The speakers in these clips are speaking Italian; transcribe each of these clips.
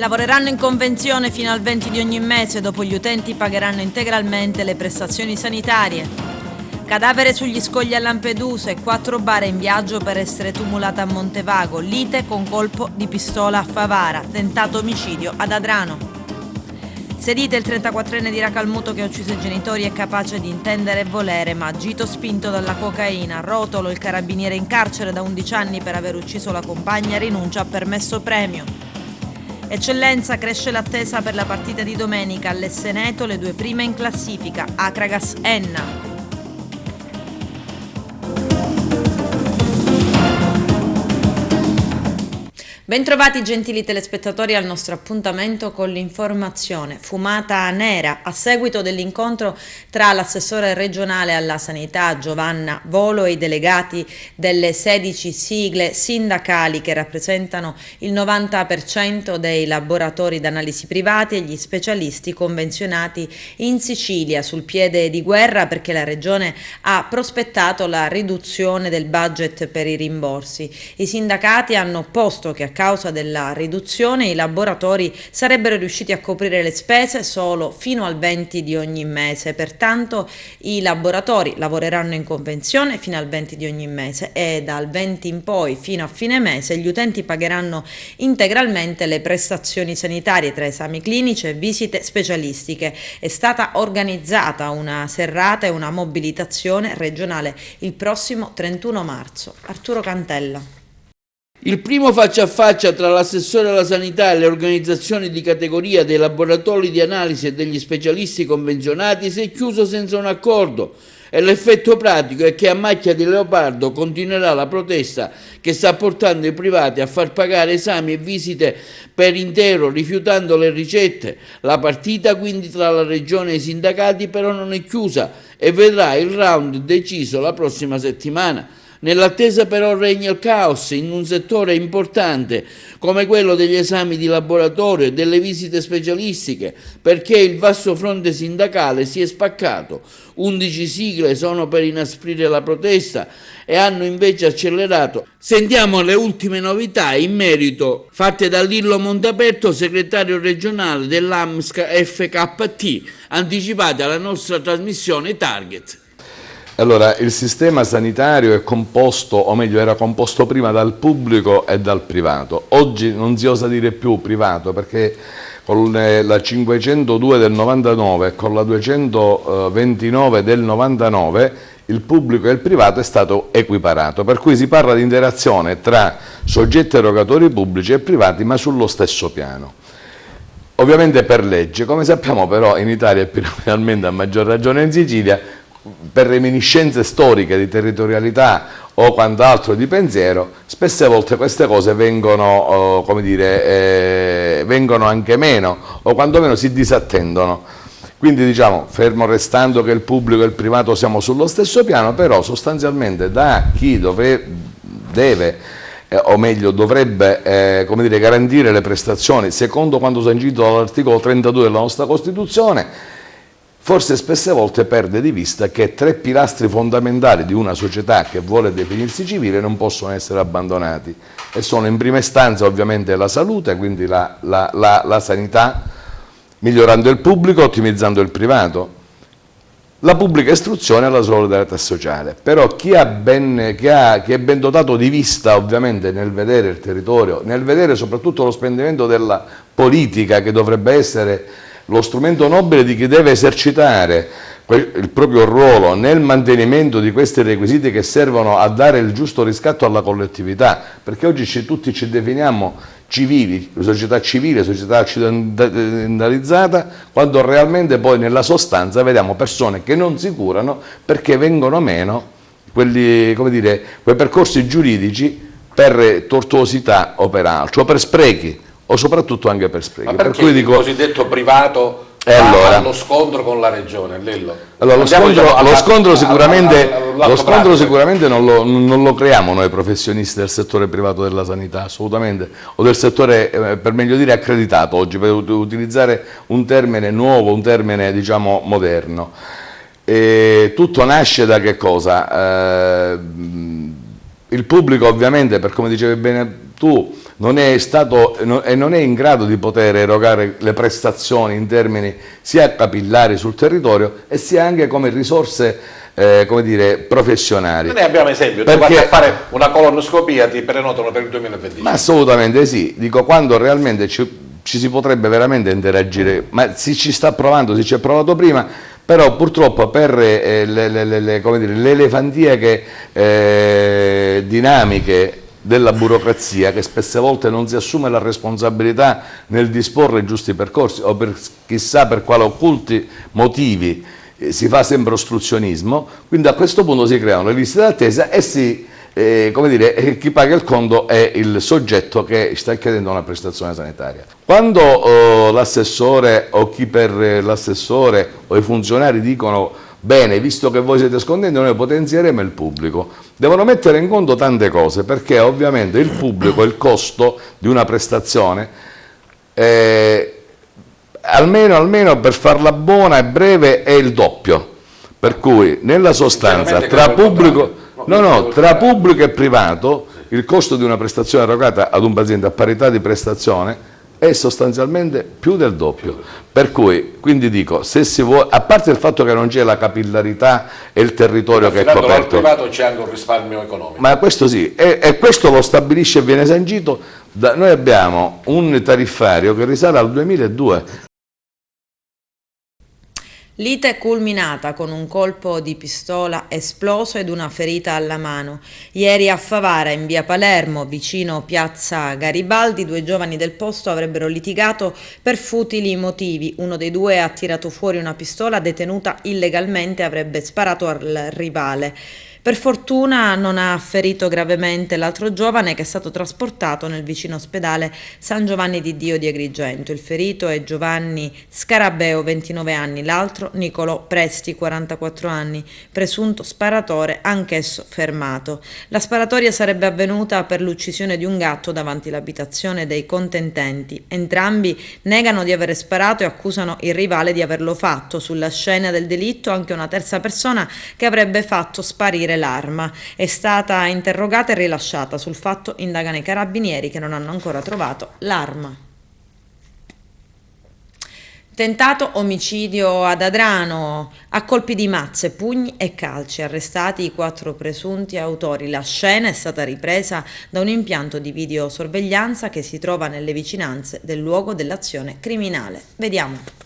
Lavoreranno in convenzione fino al 20 di ogni mese, dopo gli utenti pagheranno integralmente le prestazioni sanitarie. Cadavere sugli scogli a Lampedusa e 4 bare in viaggio per essere tumulata a Montevago, lite con colpo di pistola a Favara, tentato omicidio ad Adrano. Sedite il 34enne di Racalmuto che ha ucciso i genitori è capace di intendere e volere, ma agito spinto dalla cocaina. Rotolo, il carabiniere in carcere da 11 anni per aver ucciso la compagna, rinuncia a permesso premio. Eccellenza, cresce l'attesa per la partita di domenica. All'Esseneto le 2 prime in classifica, Akragas-Enna. Bentrovati gentili telespettatori al nostro appuntamento con l'informazione. Fumata nera a seguito dell'incontro tra l'assessore regionale alla sanità Giovanna Volo e i delegati delle 16 sigle sindacali che rappresentano il 90% dei laboratori d'analisi privati e gli specialisti convenzionati in Sicilia, sul piede di guerra perché la regione ha prospettato la riduzione del budget per i rimborsi. I sindacati hanno opposto che a causa della riduzione i laboratori sarebbero riusciti a coprire le spese solo fino al 20 di ogni mese, pertanto i laboratori lavoreranno in convenzione fino al 20 di ogni mese e dal 20 in poi fino a fine mese gli utenti pagheranno integralmente le prestazioni sanitarie tra esami clinici e visite specialistiche. È stata organizzata una serrata e una mobilitazione regionale il prossimo 31 marzo. Arturo Cantella. Il primo faccia a faccia tra l'assessore alla sanità e le organizzazioni di categoria dei laboratori di analisi e degli specialisti convenzionati si è chiuso senza un accordo e l'effetto pratico è che a macchia di leopardo continuerà la protesta che sta portando i privati a far pagare esami e visite per intero rifiutando le ricette. La partita quindi tra la regione e i sindacati però non è chiusa e vedrà il round deciso la prossima settimana. Nell'attesa però regna il caos in un settore importante come quello degli esami di laboratorio e delle visite specialistiche, perché il vasto fronte sindacale si è spaccato. 11 sigle sono per inasprire la protesta e hanno invece accelerato. Sentiamo le ultime novità in merito fatte da Lillo Montaperto, segretario regionale dell'AMSCA FKT, anticipate alla nostra trasmissione Target. Allora, il sistema sanitario è composto, o meglio era composto prima dal pubblico e dal privato. Oggi non si osa dire più privato perché con la 502 del 99 e con la 229 del 99 il pubblico e il privato è stato equiparato, per cui si parla di interazione tra soggetti erogatori pubblici e privati ma sullo stesso piano. Ovviamente per legge, come sappiamo però in Italia e finalmente a maggior ragione in Sicilia, per reminiscenze storiche di territorialità o quant'altro di pensiero, spesse volte queste cose vengono, come dire, vengono anche meno o quantomeno si disattendono. Quindi diciamo, fermo restando che il pubblico e il privato siamo sullo stesso piano, però sostanzialmente da chi deve o meglio dovrebbe come dire, garantire le prestazioni secondo quanto sancito dall'articolo 32 della nostra Costituzione, forse spesse volte perde di vista che 3 pilastri fondamentali di una società che vuole definirsi civile non possono essere abbandonati e sono in prima istanza ovviamente la salute, quindi la sanità, migliorando il pubblico, ottimizzando il privato, la pubblica istruzione e la solidarietà sociale. Però chi è ben dotato di vista ovviamente nel vedere il territorio, nel vedere soprattutto lo spendimento della politica che dovrebbe essere lo strumento nobile di chi deve esercitare il proprio ruolo nel mantenimento di questi requisiti che servono a dare il giusto riscatto alla collettività, perché oggi tutti ci definiamo civili, società civile, società occidentalizzata, quando realmente poi nella sostanza vediamo persone che non si curano perché vengono meno quei percorsi giuridici per tortuosità o per altro, o per sprechi, o soprattutto anche per sprechi. Ma perché per cui il dico, cosiddetto privato va allo scontro con la regione? Lello. Allora, lo scontro sicuramente non lo creiamo noi professionisti del settore privato della sanità, assolutamente, o del settore, per meglio dire, accreditato oggi, per utilizzare un termine nuovo, un termine diciamo moderno. E tutto nasce da che cosa? Il pubblico ovviamente, per come dicevi bene virtù non è stato e non è in grado di poter erogare le prestazioni in termini sia capillari sul territorio e sia anche come risorse come dire, professionali. Noi ne abbiamo esempio, tu vai a fare una colonoscopia, ti prenotano per il 2025. Ma assolutamente sì, dico quando realmente ci si potrebbe veramente interagire, ma si ci sta provando, si ci è provato prima, però purtroppo per come dire, le elefantiache dinamiche della burocrazia, che spesse volte non si assume la responsabilità nel disporre i giusti percorsi o per chissà per quali occulti motivi si fa sempre ostruzionismo, quindi a questo punto si creano le liste d'attesa e come dire, chi paga il conto è il soggetto che sta chiedendo una prestazione sanitaria. Quando l'assessore o chi per l'assessore o i funzionari dicono bene, visto che voi siete scondendo, noi potenzieremo il pubblico, devono mettere in conto tante cose, perché ovviamente il pubblico, il costo di una prestazione, almeno per farla buona e breve, è il doppio. Per cui nella sostanza tra pubblico e privato il costo di una prestazione erogata ad un paziente a parità di prestazione è sostanzialmente più del doppio. Per cui, quindi dico, se si vuole, a parte il fatto che non c'è la capillarità e il territorio che è coperto, al privato c'è anche un risparmio economico. Ma questo sì, e questo lo stabilisce e viene sancito. Noi abbiamo un tariffario che risale al 2002. Lite è culminata con un colpo di pistola esploso ed una ferita alla mano. Ieri a Favara, in via Palermo, vicino piazza Garibaldi, due giovani del posto avrebbero litigato per futili motivi. Uno dei due ha tirato fuori una pistola detenuta illegalmente e avrebbe sparato al rivale. Per fortuna non ha ferito gravemente l'altro giovane, che è stato trasportato nel vicino ospedale San Giovanni di Dio di Agrigento. Il ferito è Giovanni Scarabeo, 29 anni, l'altro Nicolò Presti, 44 anni, presunto sparatore, anch'esso fermato. La sparatoria sarebbe avvenuta per l'uccisione di un gatto davanti all'abitazione dei contendenti. Entrambi negano di aver sparato e accusano il rivale di averlo fatto. Sulla scena del delitto anche una terza persona che avrebbe fatto sparire l'arma. È stata interrogata e rilasciata. Sul fatto indagano i carabinieri, che non hanno ancora trovato l'arma. Tentato omicidio ad Adrano, a colpi di mazze, pugni e calci, arrestati i 4 presunti autori. La scena è stata ripresa da un impianto di videosorveglianza che si trova nelle vicinanze del luogo dell'azione criminale. Vediamo.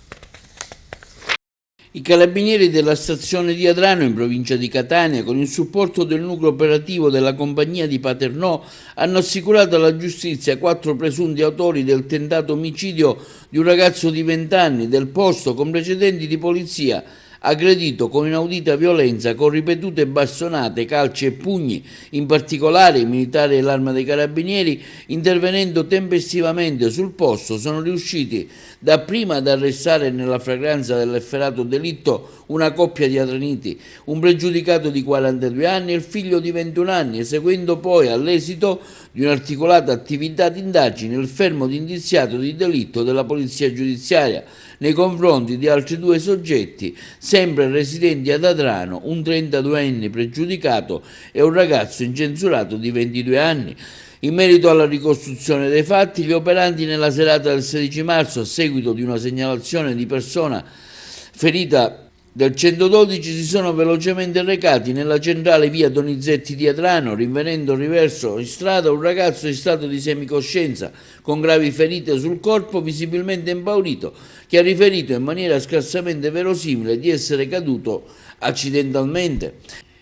I carabinieri della stazione di Adrano, in provincia di Catania, con il supporto del nucleo operativo della compagnia di Paternò, hanno assicurato alla giustizia 4 presunti autori del tentato omicidio di un ragazzo di 20 anni del posto, con precedenti di polizia, aggredito con inaudita violenza, con ripetute bastonate, calci e pugni. In particolare i militari dell'Arma dei Carabinieri, intervenendo tempestivamente sul posto, sono riusciti dapprima ad arrestare nella fragranza dell'efferato delitto una coppia di adraniti, un pregiudicato di 42 anni e il figlio di 21 anni, seguendo poi, all'esito di un'articolata attività di indagine, il fermo di indiziato di delitto della polizia giudiziaria nei confronti di altri 2 soggetti, sempre residenti ad Adrano, un 32enne pregiudicato e un ragazzo incensurato di 22 anni. In merito alla ricostruzione dei fatti, gli operanti nella serata del 16 marzo, a seguito di una segnalazione di persona ferita del 112, si sono velocemente recati nella centrale via Donizetti di Adrano, rinvenendo riverso in strada un ragazzo in stato di semicoscienza con gravi ferite sul corpo, visibilmente impaurito, che ha riferito in maniera scarsamente verosimile di essere caduto accidentalmente.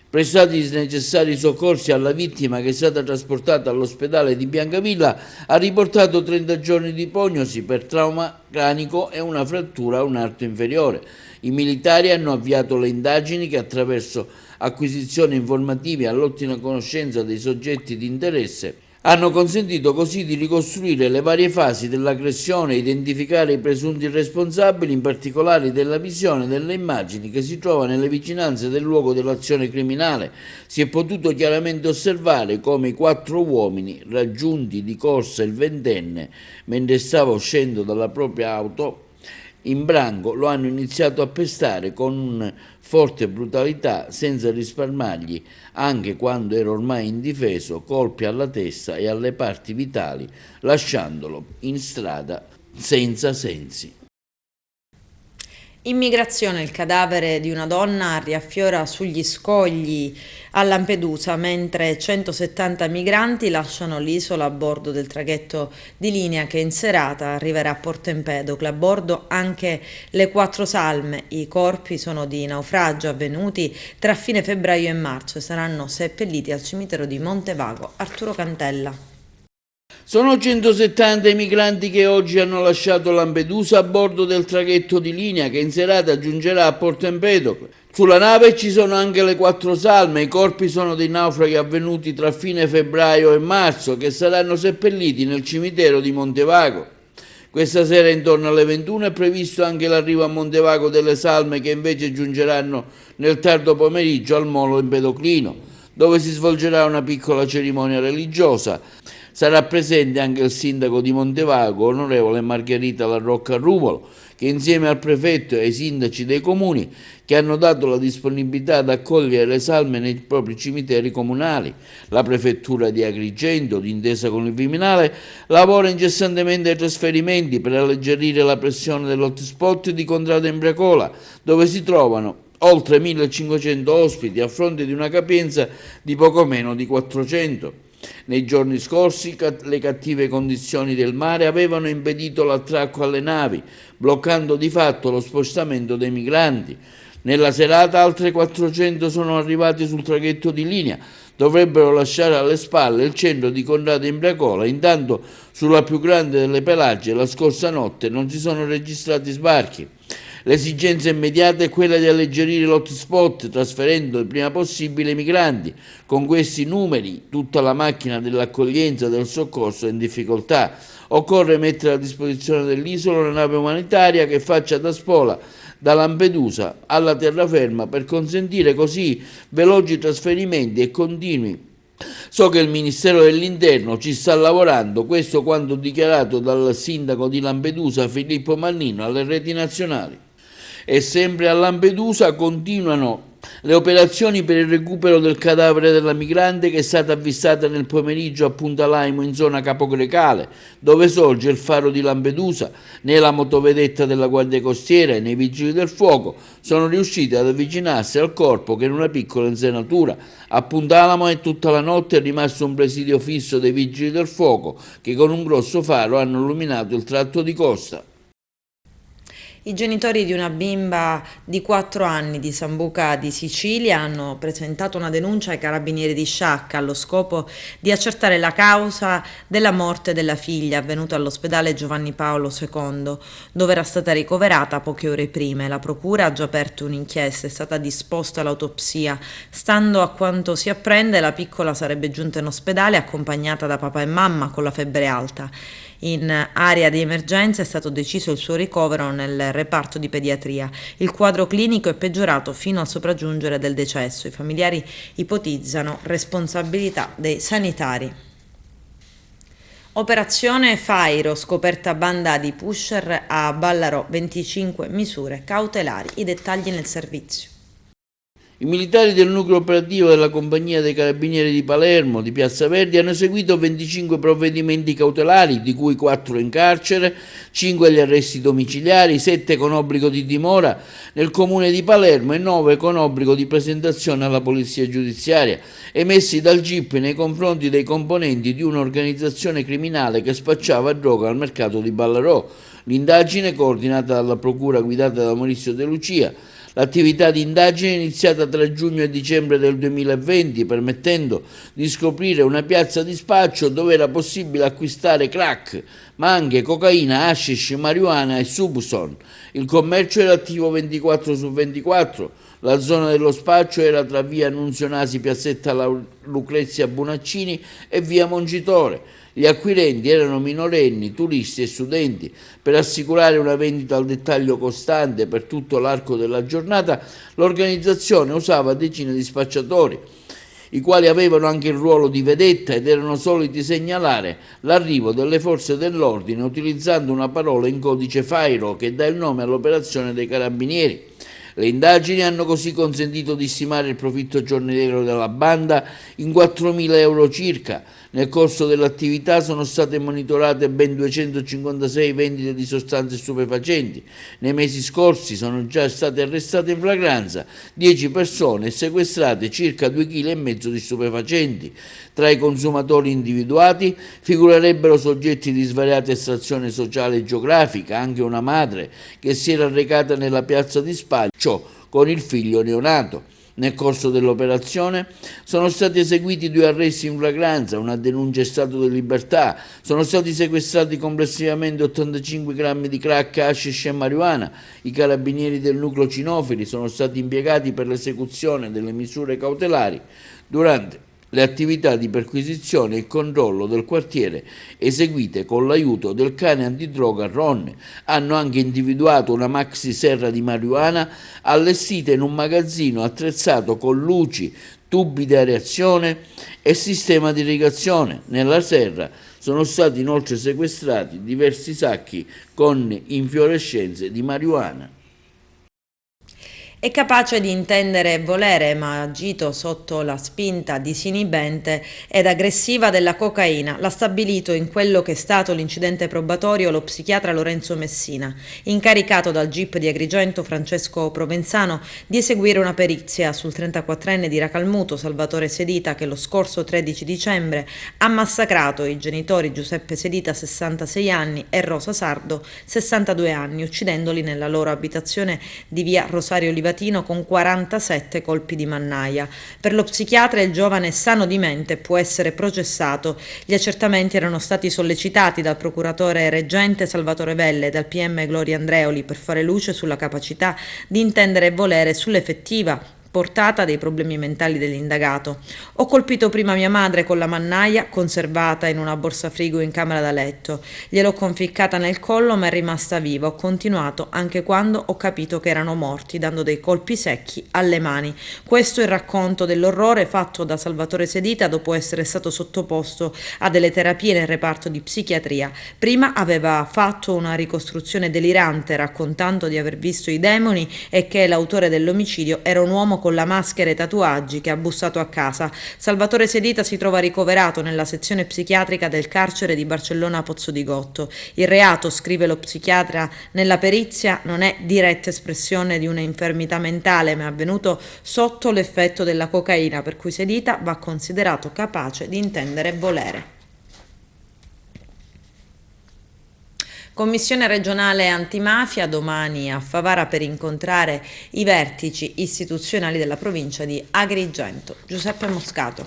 Prestati i necessari soccorsi alla vittima, che è stata trasportata all'ospedale di Biancavilla, ha riportato 30 giorni di prognosi per trauma cranico e una frattura a un arto inferiore. I militari hanno avviato le indagini che, attraverso acquisizioni informative all'ottima conoscenza dei soggetti di interesse, hanno consentito così di ricostruire le varie fasi dell'aggressione e identificare i presunti responsabili, in particolare della visione delle immagini che si trova nelle vicinanze del luogo dell'azione criminale. Si è potuto chiaramente osservare come i 4 uomini, raggiunti di corsa il ventenne mentre stava uscendo dalla propria auto, in branco lo hanno iniziato a pestare con forte brutalità, senza risparmargli, anche quando era ormai indifeso, colpi alla testa e alle parti vitali, lasciandolo in strada senza sensi. Immigrazione, il cadavere di una donna riaffiora sugli scogli a Lampedusa, mentre 170 migranti lasciano l'isola a bordo del traghetto di linea che in serata arriverà a Porto Empedocle. A bordo anche le 4 salme. I corpi sono di naufragio avvenuti tra fine febbraio e marzo e saranno seppelliti al cimitero di Montevago. Arturo Cantella. Sono 170 i migranti che oggi hanno lasciato Lampedusa a bordo del traghetto di linea che in serata giungerà a Porto Empedocle. Sulla nave ci sono anche le 4 salme, i corpi sono dei naufraghi avvenuti tra fine febbraio e marzo che saranno seppelliti nel cimitero di Montevago. Questa sera intorno alle 21 è previsto anche l'arrivo a Montevago delle salme che invece giungeranno nel tardo pomeriggio al molo empedoclino, dove si svolgerà una piccola cerimonia religiosa. Sarà presente anche il sindaco di Montevago, onorevole Margherita La Rocca Rumolo, che insieme al prefetto e ai sindaci dei comuni che hanno dato la disponibilità ad accogliere le salme nei propri cimiteri comunali. La prefettura di Agrigento, d'intesa con il Viminale, lavora incessantemente ai trasferimenti per alleggerire la pressione dell'hotspot di Contrada Imbracola, dove si trovano oltre 1500 ospiti a fronte di una capienza di poco meno di 400. Nei giorni scorsi le cattive condizioni del mare avevano impedito l'attracco alle navi, bloccando di fatto lo spostamento dei migranti. Nella serata altre 400 sono arrivati sul traghetto di linea, dovrebbero lasciare alle spalle il centro di Contrada Imbracola. Intanto sulla più grande delle Pelagie la scorsa notte non si sono registrati sbarchi. L'esigenza immediata è quella di alleggerire l'hotspot trasferendo il prima possibile i migranti. Con questi numeri tutta la macchina dell'accoglienza e del soccorso è in difficoltà. Occorre mettere a disposizione dell'isola una nave umanitaria che faccia da spola da Lampedusa alla terraferma per consentire così veloci trasferimenti e continui. So che il Ministero dell'Interno ci sta lavorando, questo quanto dichiarato dal sindaco di Lampedusa Filippo Mannino alle reti nazionali. E sempre a Lampedusa continuano le operazioni per il recupero del cadavere della migrante che è stata avvistata nel pomeriggio a Punta Laimo in zona Capogrecale, dove sorge il faro di Lampedusa. Né la motovedetta della Guardia Costiera né i Vigili del Fuoco sono riusciti ad avvicinarsi al corpo che in una piccola insenatura. A Punta Alamo è tutta la notte è rimasto un presidio fisso dei Vigili del Fuoco che con un grosso faro hanno illuminato il tratto di costa. I genitori di una bimba di 4 anni di Sambuca di Sicilia hanno presentato una denuncia ai carabinieri di Sciacca allo scopo di accertare la causa della morte della figlia avvenuta all'ospedale Giovanni Paolo II, dove era stata ricoverata poche ore prima. La procura ha già aperto un'inchiesta, è stata disposta l'autopsia. Stando a quanto si apprende, la piccola sarebbe giunta in ospedale accompagnata da papà e mamma con la febbre alta. In area di emergenza è stato deciso il suo ricovero nel reparto di pediatria. Il quadro clinico è peggiorato fino al sopraggiungere del decesso. I familiari ipotizzano responsabilità dei sanitari. Operazione Fairo, scoperta banda di pusher a Ballarò, 25 misure cautelari. I dettagli nel servizio. I militari del nucleo operativo della compagnia dei carabinieri di Palermo, di Piazza Verdi, hanno eseguito 25 provvedimenti cautelari, di cui 4 in carcere, 5 agli arresti domiciliari, 7 con obbligo di dimora nel comune di Palermo e 9 con obbligo di presentazione alla polizia giudiziaria, emessi dal GIP nei confronti dei componenti di un'organizzazione criminale che spacciava droga al mercato di Ballarò. L'indagine, coordinata dalla procura guidata da Maurizio De Lucia, l'attività di indagine è iniziata tra giugno e dicembre del 2020, permettendo di scoprire una piazza di spaccio dove era possibile acquistare crack, ma anche cocaina, hashish, marijuana e Subson. Il commercio era attivo 24/24. La zona dello spaccio era tra via Annunzio Nasi, piazzetta Lucrezia Bonaccini e via Mongitore. Gli acquirenti erano minorenni, turisti e studenti. Per assicurare una vendita al dettaglio costante per tutto l'arco della giornata, l'organizzazione usava decine di spacciatori. i quali avevano anche il ruolo di vedetta ed erano soliti segnalare l'arrivo delle forze dell'ordine utilizzando una parola in codice FAIRO che dà il nome all'operazione dei carabinieri. Le indagini hanno così consentito di stimare il profitto giornaliero della banda in 4.000 euro circa. Nel corso dell'attività sono state monitorate ben 256 vendite di sostanze stupefacenti. Nei mesi scorsi sono già state arrestate in flagranza 10 persone e sequestrate circa 2,5 kg di stupefacenti. Tra i consumatori individuati figurerebbero soggetti di svariata estrazione sociale e geografica, anche una madre che si era recata nella piazza di Spalcio con il figlio neonato. Nel corso dell'operazione sono stati eseguiti 2 arresti in flagranza, una denuncia in stato di libertà, sono stati sequestrati complessivamente 85 grammi di crack, hashish e marijuana. I carabinieri del nucleo cinofili sono stati impiegati per l'esecuzione delle misure cautelari durante le attività di perquisizione e controllo del quartiere eseguite con l'aiuto del cane antidroga Ron. Hanno anche individuato una maxi serra di marijuana allestita in un magazzino attrezzato con luci, tubi di areazione e sistema di irrigazione. Nella serra sono stati inoltre sequestrati diversi sacchi con infiorescenze di marijuana. È capace di intendere e volere, ma ha agito sotto la spinta disinibente ed aggressiva della cocaina. L'ha stabilito in quello che è stato l'incidente probatorio lo psichiatra Lorenzo Messina, incaricato dal GIP di Agrigento Francesco Provenzano di eseguire una perizia sul 34enne di Racalmuto, Salvatore Sedita, che lo scorso 13 dicembre ha massacrato i genitori Giuseppe Sedita, 66 anni, e Rosa Sardo, 62 anni, uccidendoli nella loro abitazione di via Rosario Livatino con 47 colpi di mannaia. Per lo psichiatra il giovane è sano di mente, può essere processato. Gli accertamenti erano stati sollecitati dal procuratore reggente Salvatore Velle e dal PM Gloria Andreoli per fare luce sulla capacità di intendere e volere, sull'effettiva portata dei problemi mentali dell'indagato. Ho colpito prima mia madre con la mannaia conservata in una borsa frigo in camera da letto. Gliel'ho conficcata nel collo ma è rimasta viva. Ho continuato anche quando ho capito che erano morti, dando dei colpi secchi alle mani. Questo è il racconto dell'orrore fatto da Salvatore Sedita dopo essere stato sottoposto a delle terapie nel reparto di psichiatria. Prima aveva fatto una ricostruzione delirante raccontando di aver visto i demoni e che l'autore dell'omicidio era un uomo con la maschera e tatuaggi che ha bussato a casa. Salvatore Sedita si trova ricoverato nella sezione psichiatrica del carcere di Barcellona Pozzo di Gotto. Il reato, scrive lo psichiatra nella perizia, non è diretta espressione di una infermità mentale, ma è avvenuto sotto l'effetto della cocaina, per cui Sedita va considerato capace di intendere e volere. Commissione regionale antimafia domani a Favara per incontrare i vertici istituzionali della provincia di Agrigento. Giuseppe Moscato.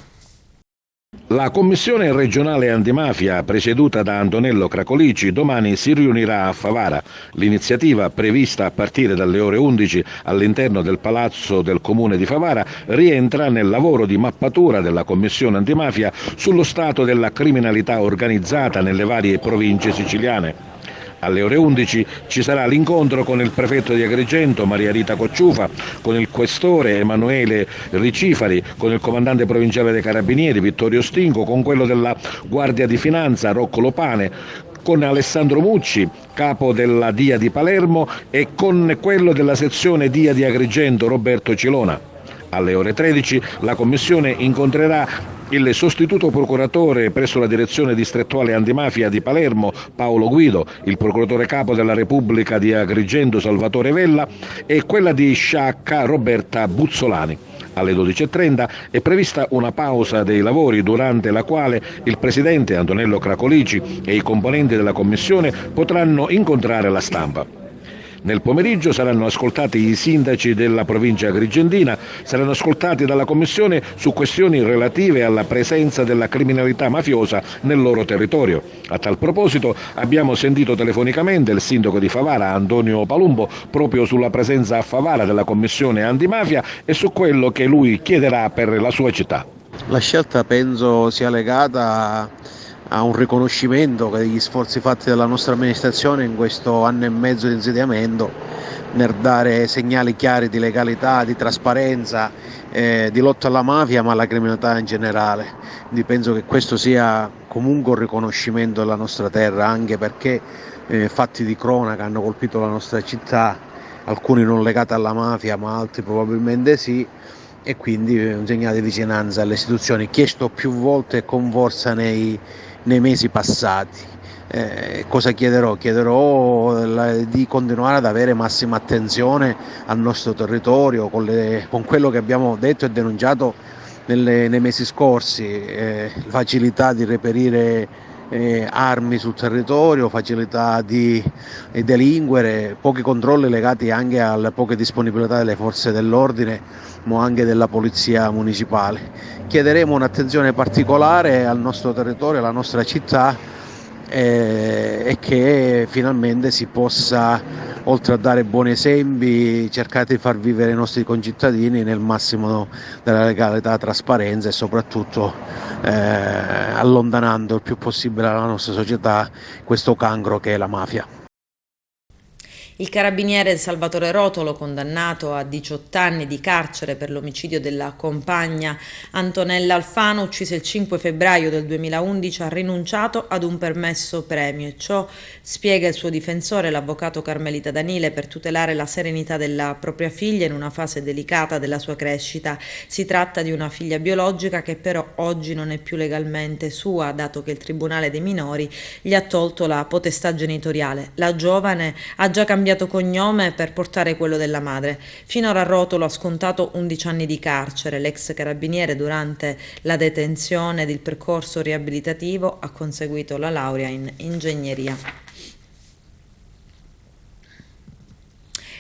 La Commissione regionale antimafia, presieduta da Antonello Cracolici, domani si riunirà a Favara. L'iniziativa, prevista a partire dalle ore 11 all'interno del Palazzo del Comune di Favara, rientra nel lavoro di mappatura della Commissione antimafia sullo stato della criminalità organizzata nelle varie province siciliane. Alle ore 11 ci sarà l'incontro con il prefetto di Agrigento, Maria Rita Cocciufa, con il questore Emanuele Ricifari, con il comandante provinciale dei Carabinieri, Vittorio Stinco, con quello della Guardia di Finanza, Rocco Lopane, con Alessandro Mucci, capo della DIA di Palermo, e con quello della sezione DIA di Agrigento, Roberto Cilona. Alle ore 13 la Commissione incontrerà il sostituto procuratore presso la direzione distrettuale antimafia di Palermo, Paolo Guido, il procuratore capo della Repubblica di Agrigento, Salvatore Vella, e quella di Sciacca, Roberta Buzzolani. Alle 12.30 è prevista una pausa dei lavori durante la quale il presidente Antonello Cracolici e i componenti della Commissione potranno incontrare la stampa. Nel pomeriggio saranno ascoltati i sindaci della provincia agrigentina, saranno ascoltati dalla Commissione su questioni relative alla presenza della criminalità mafiosa nel loro territorio. A tal proposito abbiamo sentito telefonicamente il sindaco di Favara, Antonio Palumbo, proprio sulla presenza a Favara della Commissione antimafia e su quello che lui chiederà per la sua città. La scelta penso sia legata a un riconoscimento degli sforzi fatti dalla nostra amministrazione in questo anno e mezzo di insediamento nel dare segnali chiari di legalità, di trasparenza, di lotta alla mafia ma alla criminalità in generale. Quindi penso che questo sia comunque un riconoscimento della nostra terra, anche perché fatti di cronaca hanno colpito la nostra città, alcuni non legati alla mafia ma altri probabilmente sì, e quindi un segnale di vicinanza alle istituzioni chiesto più volte e con forza nei mesi passati. Cosa chiederò? Chiederò di continuare ad avere massima attenzione al nostro territorio con quello che abbiamo detto e denunciato nei mesi scorsi, facilità di reperire armi sul territorio, facilità di delinquere, pochi controlli legati anche alle poche disponibilità delle forze dell'ordine ma anche della polizia municipale. Chiederemo un'attenzione particolare al nostro territorio, alla nostra città, e che finalmente si possa, oltre a dare buoni esempi, cercare di far vivere i nostri concittadini nel massimo della legalità, trasparenza e soprattutto allontanando il più possibile dalla nostra società questo cancro che è la mafia. Il carabiniere Salvatore Rotolo, condannato a 18 anni di carcere per l'omicidio della compagna Antonella Alfano, uccisa il 5 febbraio del 2011, ha rinunciato ad un permesso premio e ciò, spiega il suo difensore, l'avvocato Carmelita Danile, per tutelare la serenità della propria figlia in una fase delicata della sua crescita. Si tratta di una figlia biologica che però oggi non è più legalmente sua, dato che il Tribunale dei minori gli ha tolto la potestà genitoriale. La giovane ha già cambiato cognome per portare quello della madre. Finora Rotolo ha scontato 11 anni di carcere. L'ex carabiniere, durante la detenzione ed il percorso riabilitativo, ha conseguito la laurea in ingegneria.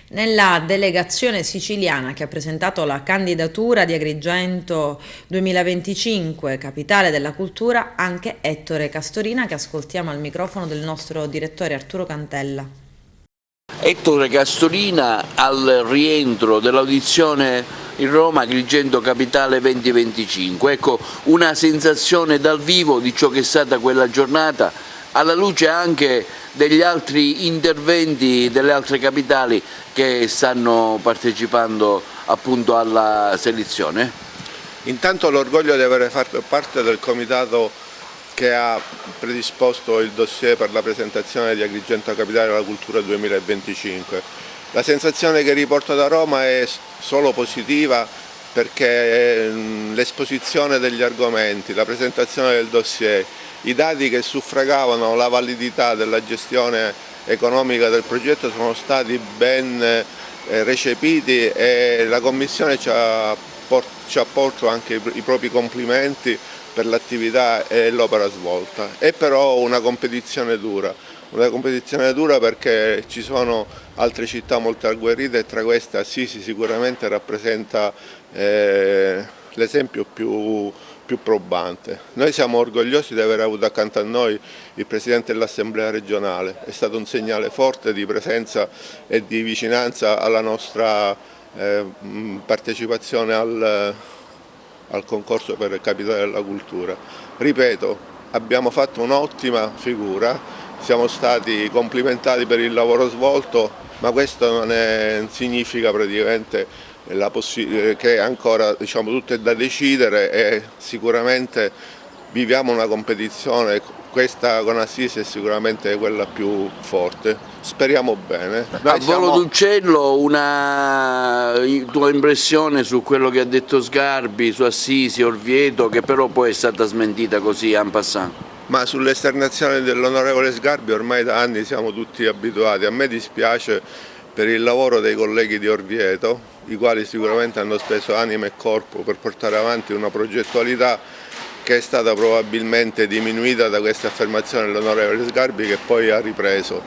Nella delegazione siciliana che ha presentato la candidatura di Agrigento 2025, capitale della cultura, anche Ettore Castorina, che ascoltiamo al microfono del nostro direttore Arturo Cantella. Ettore Castorina al rientro dell'audizione in Roma Agrigento Capitale 2025. Ecco una sensazione dal vivo di ciò che è stata quella giornata, alla luce anche degli altri interventi delle altre capitali che stanno partecipando appunto alla selezione. Intanto l'orgoglio di aver fatto parte del comitato che ha predisposto il dossier per la presentazione di Agrigento Capitale della Cultura 2025. La sensazione che riporto da Roma è solo positiva, perché l'esposizione degli argomenti, la presentazione del dossier, i dati che suffragavano la validità della gestione economica del progetto sono stati ben recepiti e la Commissione ci ha portato anche i propri complimenti per l'attività e l'opera svolta. È però una competizione dura perché ci sono altre città molto agguerrite e tra queste Assisi sicuramente rappresenta l'esempio più probante. Noi siamo orgogliosi di aver avuto accanto a noi il Presidente dell'Assemblea regionale, è stato un segnale forte di presenza e di vicinanza alla nostra partecipazione al concorso per il Capitale della Cultura. Ripeto, abbiamo fatto un'ottima figura, siamo stati complimentati per il lavoro svolto, ma questo non significa praticamente che ancora tutto è da decidere e sicuramente viviamo una competizione, questa con Assisi è sicuramente quella più forte, speriamo bene. A volo d'uccello una tua impressione su quello che ha detto Sgarbi, su Assisi, Orvieto, che però poi è stata smentita così en passant? Ma sull'esternazione dell'onorevole Sgarbi ormai da anni siamo tutti abituati, a me dispiace per il lavoro dei colleghi di Orvieto, i quali sicuramente hanno speso anima e corpo per portare avanti una progettualità che è stata probabilmente diminuita da queste affermazioni dell'onorevole Sgarbi, che poi ha ripreso.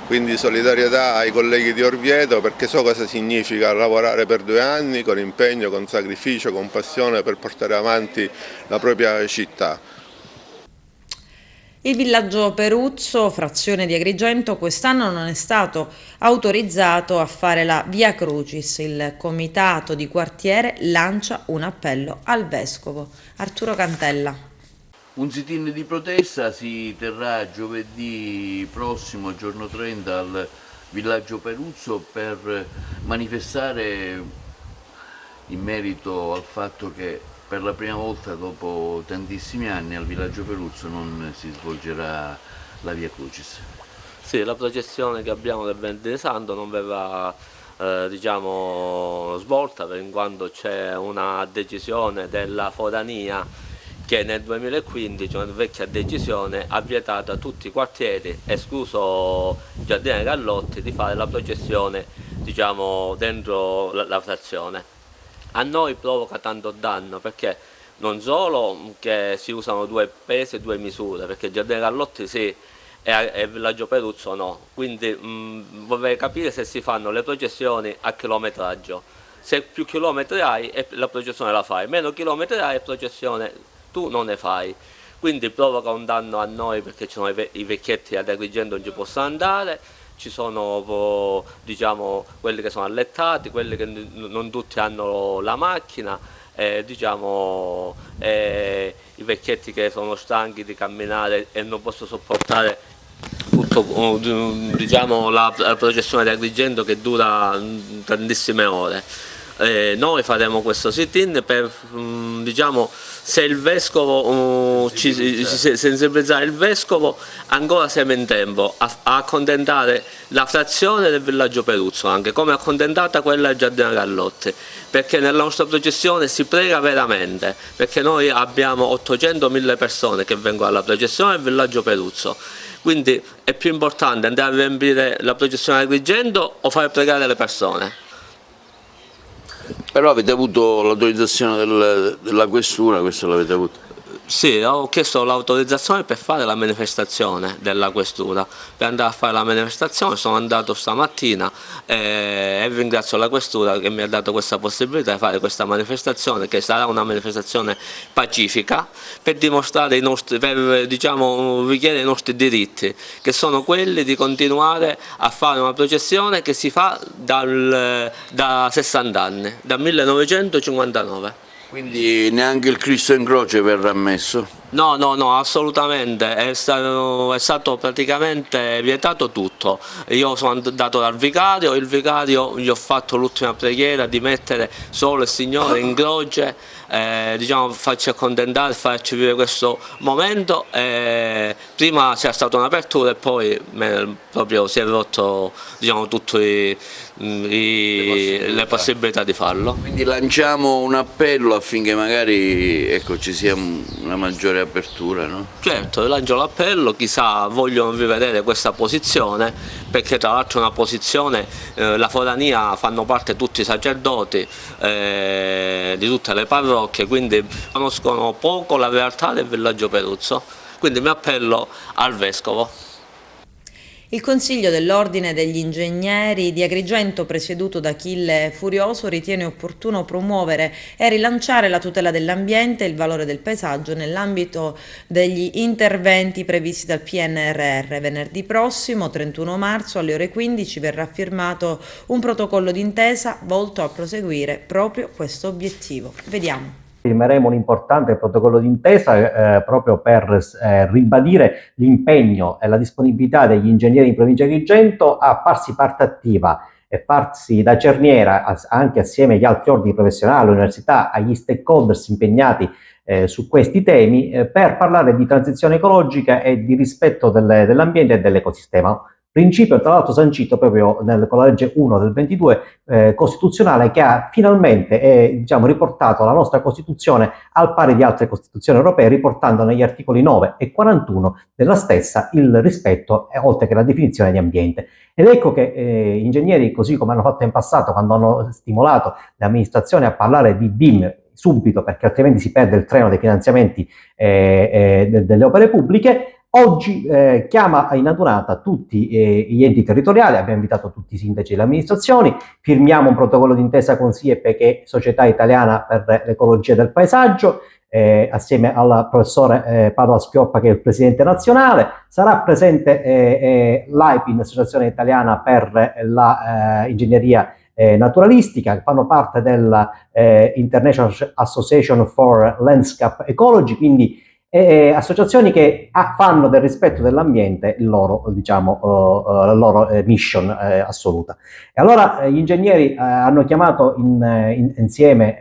Quindi solidarietà ai colleghi di Orvieto, perché so cosa significa lavorare per 2 anni con impegno, con sacrificio, con passione per portare avanti la propria città. Il villaggio Peruzzo, frazione di Agrigento, quest'anno non è stato autorizzato a fare la Via Crucis. Il comitato di quartiere lancia un appello al vescovo. Arturo Cantella. Un sit-in di protesta si terrà giovedì prossimo, giorno 30, al villaggio Peruzzo per manifestare in merito al fatto che per la prima volta dopo tantissimi anni al villaggio Peruzzo non si svolgerà la Via Crucis. Sì, la processione che abbiamo del Venerdì Santo non verrà diciamo, svolta, in quanto c'è una decisione della Forania che nel 2015, una vecchia decisione, ha vietato a tutti i quartieri, escluso Giardino Gallotti, di fare la processione diciamo, dentro la frazione. A noi provoca tanto danno perché non solo che si usano due pesi e due misure, perché Giardino Gallotti sì e Villaggio Peruzzo no, quindi vorrei capire se si fanno le processioni a chilometraggio. Se più chilometri hai la processione la fai, meno chilometri hai processione tu non ne fai. Quindi provoca un danno a noi perché ci sono i vecchietti ad Agrigento non ci possono andare, ci sono diciamo, quelli che sono allettati, quelli che non tutti hanno la macchina, diciamo, i vecchietti che sono stanchi di camminare e non possono sopportare tutto, diciamo, la processione di Agrigento che dura tantissime ore. Noi faremo questo sit-in per diciamo, se il vescovo sensibilizzare il vescovo, ancora siamo in tempo a accontentare la frazione del villaggio Peruzzo, anche come accontentata quella del Giardino Gallotti, perché nella nostra processione si prega veramente, perché noi abbiamo 800.000 persone che vengono alla processione del villaggio Peruzzo. Quindi è più importante andare a riempire la processione di Agrigento o fare pregare le persone? Però avete avuto l'autorizzazione della questura, questo l'avete avuto? Sì, ho chiesto l'autorizzazione per fare la manifestazione della questura, per andare a fare la manifestazione. Sono andato stamattina e ringrazio la questura che mi ha dato questa possibilità di fare questa manifestazione, che sarà una manifestazione pacifica, per dimostrare per diciamo, richiedere i nostri diritti, che sono quelli di continuare a fare una processione che si fa da 60 anni, dal 1959. Quindi neanche il Cristo in croce verrà messo? No, no, no, assolutamente, è stato praticamente vietato tutto. Io sono andato dal vicario, il vicario gli ho fatto l'ultima preghiera di mettere solo il Signore in croce, diciamo, farci accontentare, farci vivere questo momento. Prima c'è stata un'apertura e poi proprio si è rotto, diciamo, tutte le possibilità di farlo. Quindi lanciamo un appello affinché magari ecco, ci sia una maggiore apertura, no? Certo, lancio l'appello, chissà vogliono rivedere questa posizione, perché tra l'altro è una posizione, la Forania fanno parte tutti i sacerdoti di tutte le parrocchie, quindi conoscono poco la realtà del villaggio Peruzzo, quindi mi appello al Vescovo. Il Consiglio dell'Ordine degli Ingegneri di Agrigento, presieduto da Achille Furioso, ritiene opportuno promuovere e rilanciare la tutela dell'ambiente e il valore del paesaggio nell'ambito degli interventi previsti dal PNRR. Venerdì prossimo, 31 marzo, alle ore 15, verrà firmato un protocollo d'intesa volto a proseguire proprio questo obiettivo. Vediamo. Firmeremo un importante protocollo d'intesa proprio per ribadire l'impegno e la disponibilità degli ingegneri in provincia di Agrigento a farsi parte attiva e farsi da cerniera anche assieme agli altri ordini professionali, all'università, agli stakeholders impegnati su questi temi per parlare di transizione ecologica e di rispetto dell'ambiente e dell'ecosistema. Principio tra l'altro sancito proprio con la legge 1 del 22 costituzionale, che ha finalmente diciamo, riportato la nostra Costituzione al pari di altre Costituzioni europee, riportando negli articoli 9 e 41 della stessa il rispetto oltre che la definizione di ambiente. Ed ecco che ingegneri, così come hanno fatto in passato quando hanno stimolato le amministrazioni a parlare di BIM subito, perché altrimenti si perde il treno dei finanziamenti delle opere pubbliche, oggi chiama in adunata tutti gli enti territoriali. Abbiamo invitato tutti i sindaci delle amministrazioni, firmiamo un protocollo d'intesa con SIEP, che è Società Italiana per l'Ecologia del Paesaggio, assieme al professore Paolo Schioppa, che è il presidente nazionale. Sarà presente l'AIPIN, Associazione Italiana per l'Ingegneria naturalistica, che fanno parte della International Association for Landscape Ecology, quindi associazioni che fanno del rispetto dell'ambiente il loro, la loro mission assoluta. E allora gli ingegneri hanno chiamato insieme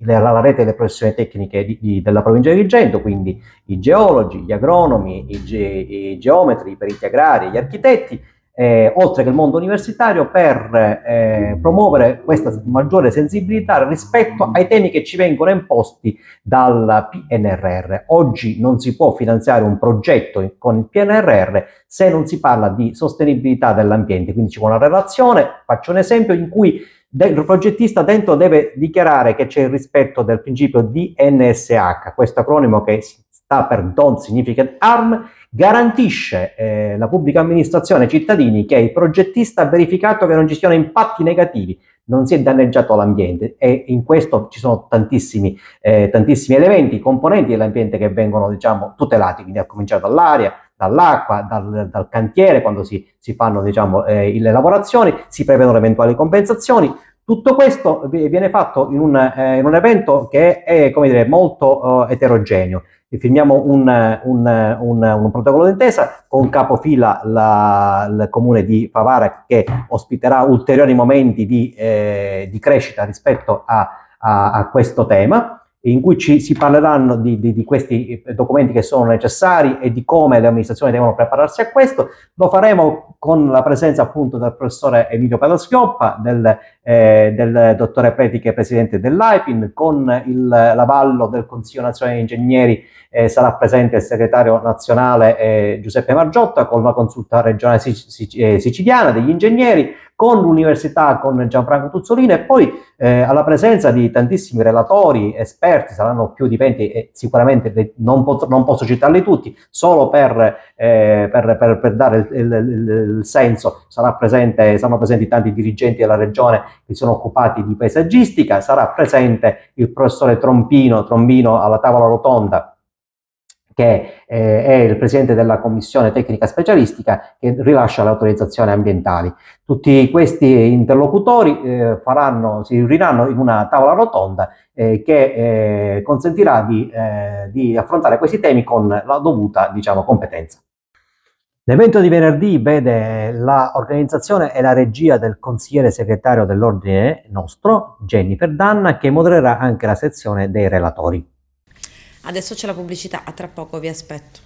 la rete delle professioni tecniche della provincia di Agrigento, quindi i geologi, gli agronomi, i geometri, i periti agrari, gli architetti, oltre che il mondo universitario, per promuovere questa maggiore sensibilità rispetto ai temi che ci vengono imposti dal PNRR. Oggi non si può finanziare un progetto con il PNRR se non si parla di sostenibilità dell'ambiente, quindi ci vuole una relazione. Faccio un esempio in cui il progettista dentro deve dichiarare che c'è il rispetto del principio DNSH, questo acronimo che sta per Don't Significant Harm, garantisce la pubblica amministrazione ai cittadini che il progettista ha verificato che non ci siano impatti negativi, non si è danneggiato l'ambiente, e in questo ci sono tantissimi elementi, componenti dell'ambiente che vengono, diciamo, tutelati, quindi a cominciare dall'aria, dall'acqua, dal cantiere, quando si fanno, diciamo, le lavorazioni, si prevedono eventuali compensazioni. Tutto questo viene fatto in un evento che è, come dire, molto eterogeneo. Firmiamo un protocollo d'intesa con capofila il comune di Favara, che ospiterà ulteriori momenti di crescita rispetto a questo tema, in cui si parleranno di questi documenti che sono necessari e di come le amministrazioni devono prepararsi a questo. Lo faremo con la presenza appunto del professore Emilio Padoa-Schioppa, del dottore Preti, che è presidente dell'AIPIN, con l'avallo del Consiglio Nazionale degli Ingegneri. Sarà presente il segretario nazionale Giuseppe Margiotta, con la consulta regionale siciliana degli ingegneri, con l'università, con Gianfranco Tuzzolino, e poi alla presenza di tantissimi relatori, esperti, saranno più di 20 e sicuramente non posso citarli tutti, solo per dare il senso. Saranno presenti tanti dirigenti della regione che sono occupati di paesaggistica, sarà presente il professore Trombino alla tavola rotonda, che è il presidente della commissione tecnica specialistica che rilascia le autorizzazioni ambientali. Tutti questi interlocutori si riuniranno in una tavola rotonda che consentirà di affrontare questi temi con la dovuta, diciamo, competenza. L'evento di venerdì vede l'organizzazione e la regia del consigliere segretario dell'ordine nostro, Jennifer Danna, che modererà anche la sezione dei relatori. Adesso c'è la pubblicità, a tra poco vi aspetto.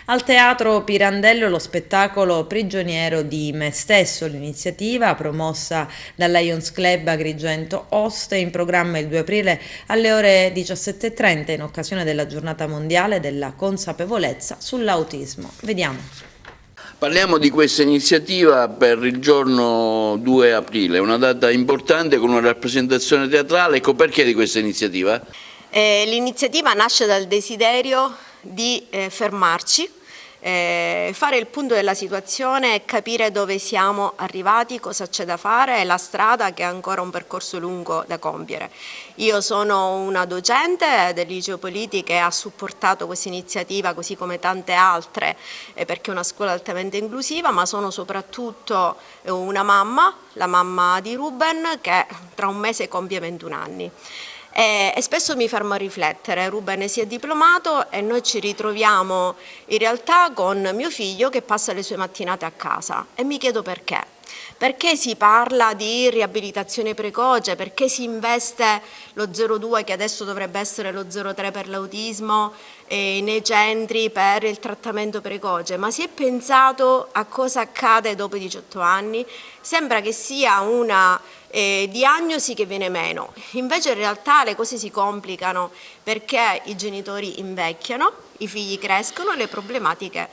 Al Teatro Pirandello lo spettacolo Prigioniero di me stesso, l'iniziativa promossa dal Lions Club Agrigento Host, è in programma il 2 aprile alle ore 17:30 in occasione della giornata mondiale della consapevolezza sull'autismo. Vediamo. Parliamo di questa iniziativa per il giorno 2 aprile, una data importante con una rappresentazione teatrale. Ecco, perché di questa iniziativa? L'iniziativa nasce dal desiderio di fermarci, fare il punto della situazione e capire dove siamo arrivati, cosa c'è da fare e la strada, che è ancora un percorso lungo da compiere. Io sono una docente del liceo Politi che ha supportato questa iniziativa, così come tante altre, perché è una scuola altamente inclusiva, ma sono soprattutto una mamma, la mamma di Ruben, che tra un mese compie 21 anni. E spesso mi fermo a riflettere. Ruben si è diplomato e noi ci ritroviamo in realtà con mio figlio che passa le sue mattinate a casa, e mi chiedo perché. Perché si parla di riabilitazione precoce, perché si investe lo 0,2, che adesso dovrebbe essere lo 0,3 per l'autismo, nei centri per il trattamento precoce, ma si è pensato a cosa accade dopo i 18 anni? Sembra che sia una diagnosi che viene meno, invece in realtà le cose si complicano perché i genitori invecchiano, i figli crescono e le problematiche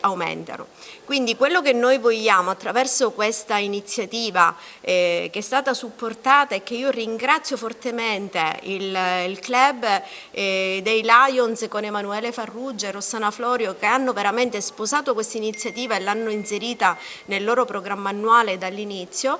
aumentano. Quindi quello che noi vogliamo attraverso questa iniziativa che è stata supportata e che io ringrazio fortemente il club dei Lions con Emanuele Farrugia e Rossana Florio, che hanno veramente sposato questa iniziativa e l'hanno inserita nel loro programma annuale dall'inizio.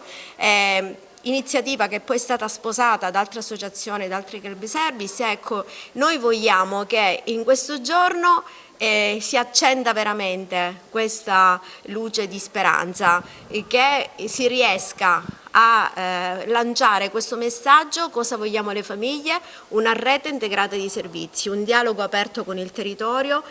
Iniziativa che poi è stata sposata da altre associazioni, da altri club service. Ecco, noi vogliamo che in questo giorno si accenda veramente questa luce di speranza, che si riesca a lanciare questo messaggio. Cosa vogliamo alle famiglie? Una rete integrata di servizi, un dialogo aperto con il territorio,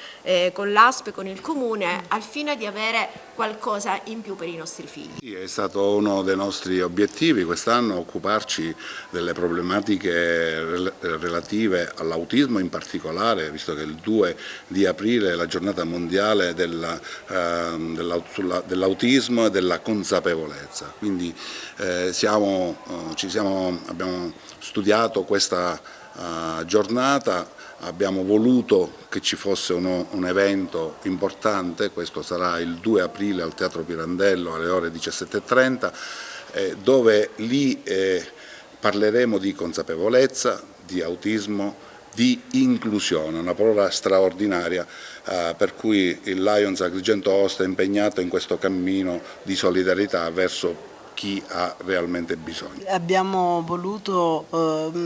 con l'ASP, con il Comune, al fine di avere qualcosa in più per i nostri figli. È stato uno dei nostri obiettivi quest'anno occuparci delle problematiche relative all'autismo in particolare, visto che il 2 di aprile è la giornata mondiale dell'autismo e della consapevolezza. Quindi abbiamo studiato questa giornata, abbiamo voluto che ci fosse un evento importante, questo sarà il 2 aprile al Teatro Pirandello alle ore 17:30, dove lì parleremo di consapevolezza, di autismo, di inclusione, una parola straordinaria per cui il Lions Agrigento Aosta è impegnato in questo cammino di solidarietà verso chi ha realmente bisogno. Abbiamo voluto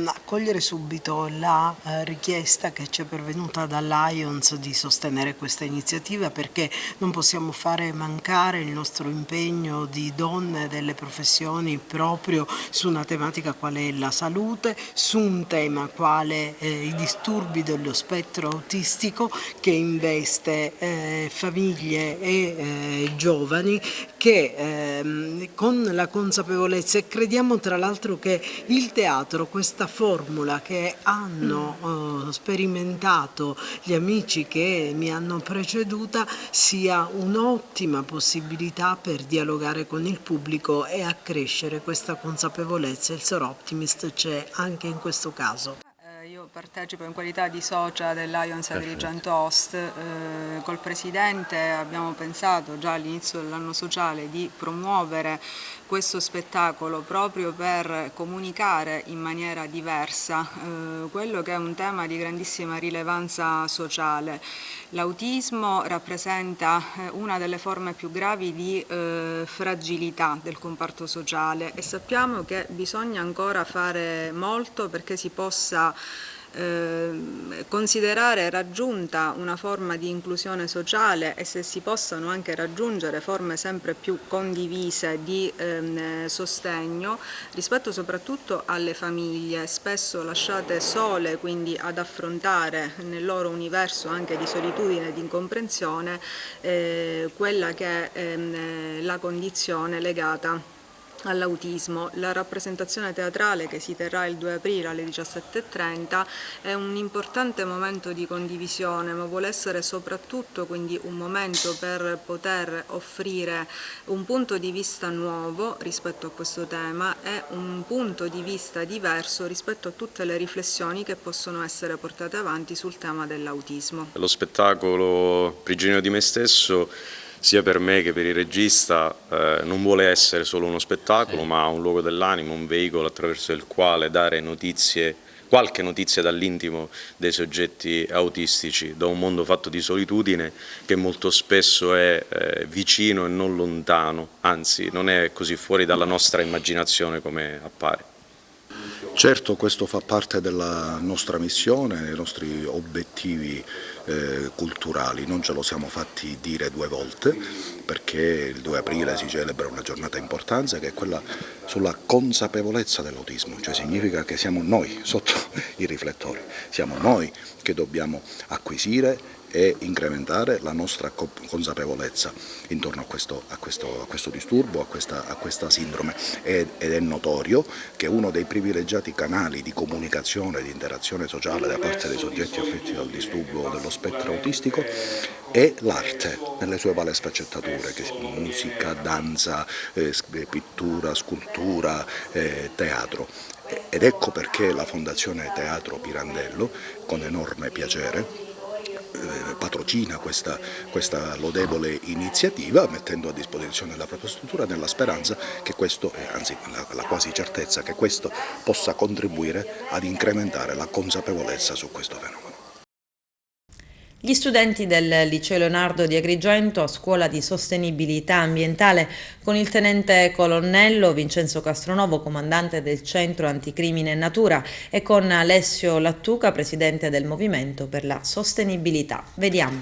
accogliere subito la richiesta che ci è pervenuta da Lions di sostenere questa iniziativa, perché non possiamo fare mancare il nostro impegno di donne delle professioni proprio su una tematica quale è la salute, su un tema quale i disturbi dello spettro autistico, che investe famiglie e giovani che con la consapevolezza, e crediamo tra l'altro che il teatro, questa formula che hanno sperimentato gli amici che mi hanno preceduta, sia un'ottima possibilità per dialogare con il pubblico e accrescere questa consapevolezza. Il Sor Optimist c'è anche in questo caso. Io partecipo in qualità di socia del Lions Agrigento Host. Col Presidente abbiamo pensato già all'inizio dell'anno sociale di promuovere questo spettacolo proprio per comunicare in maniera diversa quello che è un tema di grandissima rilevanza sociale. L'autismo rappresenta una delle forme più gravi di fragilità del comparto sociale e sappiamo che bisogna ancora fare molto perché si possa considerare raggiunta una forma di inclusione sociale e se si possano anche raggiungere forme sempre più condivise di sostegno rispetto soprattutto alle famiglie, spesso lasciate sole, quindi ad affrontare nel loro universo anche di solitudine e di incomprensione quella che è la condizione legata all'autismo. La rappresentazione teatrale che si terrà il 2 aprile alle 17:30 è un importante momento di condivisione, ma vuole essere soprattutto quindi un momento per poter offrire un punto di vista nuovo rispetto a questo tema e un punto di vista diverso rispetto a tutte le riflessioni che possono essere portate avanti sul tema dell'autismo. Lo spettacolo Prigioniero di me stesso, sia per me che per il regista, non vuole essere solo uno spettacolo, ma un luogo dell'animo, un veicolo attraverso il quale dare notizie, qualche notizia dall'intimo dei soggetti autistici, da un mondo fatto di solitudine che molto spesso è vicino e non lontano, anzi non è così fuori dalla nostra immaginazione come appare. Certo, questo fa parte della nostra missione, dei nostri obiettivi culturali, non ce lo siamo fatti dire due volte, perché il 2 aprile si celebra una giornata importante che è quella sulla consapevolezza dell'autismo, cioè significa che siamo noi sotto i riflettori, siamo noi che dobbiamo acquisire e incrementare la nostra consapevolezza intorno a questo disturbo, a questa sindrome, ed è notorio che uno dei privilegiati canali di comunicazione, di interazione sociale da parte dei soggetti affetti dal disturbo dello spettro autistico è l'arte nelle sue varie sfaccettature, che musica, danza, pittura, scultura, teatro. Ed ecco perché la Fondazione Teatro Pirandello, con enorme piacere, patrocina questa lodevole iniziativa, mettendo a disposizione la propria struttura nella speranza che questo, anzi la quasi certezza che questo possa contribuire ad incrementare la consapevolezza su questo fenomeno. Gli studenti del Liceo Leonardo di Agrigento, a scuola di sostenibilità ambientale, con il tenente colonnello Vincenzo Castronovo, comandante del Centro Anticrimine e Natura, e con Alessio Lattuca, presidente del Movimento per la Sostenibilità. Vediamo.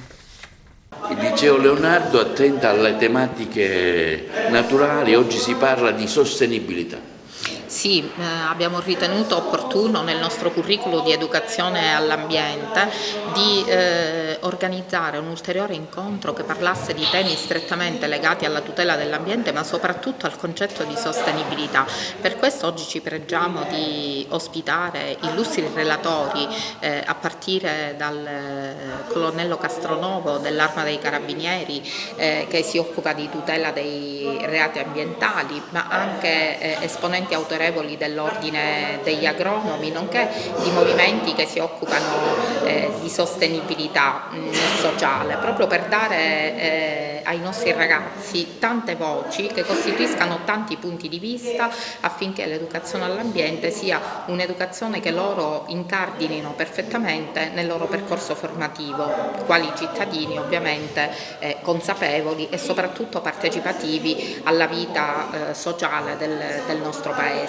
Il liceo Leonardo attenta alle tematiche naturali, oggi si parla di sostenibilità. Sì, abbiamo ritenuto opportuno nel nostro curriculum di educazione all'ambiente di organizzare un ulteriore incontro che parlasse di temi strettamente legati alla tutela dell'ambiente, ma soprattutto al concetto di sostenibilità. Per questo oggi ci pregiamo di ospitare illustri relatori a partire dal colonnello Castronovo dell'Arma dei Carabinieri che si occupa di tutela dei reati ambientali, ma anche esponenti autorevoli dell'ordine degli agronomi, nonché di movimenti che si occupano di sostenibilità sociale, proprio per dare ai nostri ragazzi tante voci che costituiscano tanti punti di vista, affinché l'educazione all'ambiente sia un'educazione che loro incardinino perfettamente nel loro percorso formativo, quali cittadini ovviamente consapevoli e soprattutto partecipativi alla vita sociale del nostro Paese.